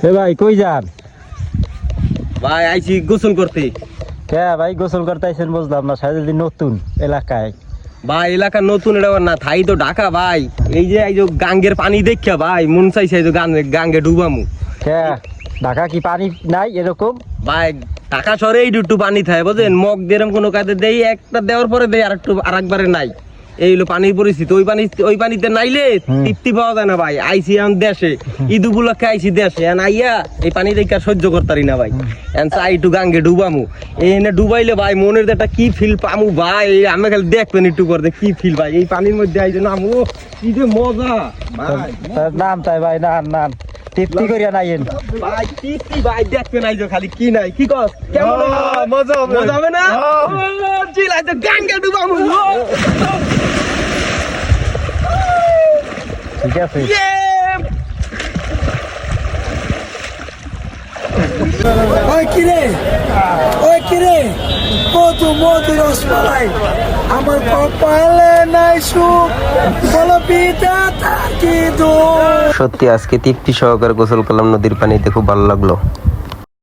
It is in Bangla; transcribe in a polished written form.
ভাই কই যান? ভাই আইছি গোসল করতে। কে ভাই গোসল করতে আইছেন বুঝলাম না, সারাদিন নতুন এলাকায়। ভাই এলাকা নতুন এটা না, থাই তো ঢাকা ভাই। এই যে গাঙ্গের পানি দেখা ভাই মন চাইছে গাঙ্গে ডুবামু। কে ঢাকা কি পানি নাই এরকম? ভাই ঢাকা শহরে এই একটু পানি থাকে বুঝলেন, মগ দেরম কোনো কাজে দেই, একটা দেওয়ার পরে দেই আরেকবারে নাই। এই হলো পানির পরিস্থিতি। ওই পানিতে নাইলে তৃপ্তি পাওয়া যায় না ভাই। আইসি এখন দেশে, ঈদ উপলক্ষে আইসি দেশে, এখন আইয়া এই পানি দেখে সহ্য করতারি না ভাই। এখন চাই একটু গাঙ্গে ডুবামু। এনে ডুবাইলে ভাই মনের একটা কি ফিল পামু ভাই, আমি খালি দেখবেন একটু করতে কি ফিল ভাই। এই পানির মধ্যে আইছে নামু, কি যে মজা ভাই। নাম তাই ভাই, নান তৃপ্তি করিয়া নাইয়েন ভাই তৃপ্তি ভাই, দেখবেন আইছো খালি কি নাই কি কস, কেমন মজা হবে, মজা হবে না? চিল আইতো গাঙ্গে ডুবামু। ঠিক আছে। ওই কিরে মধু মধু রসমালাই আমার কপালে নাই সুখ, বলো পিতা তার কি দোষ। সত্যি আজকে তৃপ্তি সহকারে গোসল করলাম নদীর পানিতে, খুব ভালো লাগলো।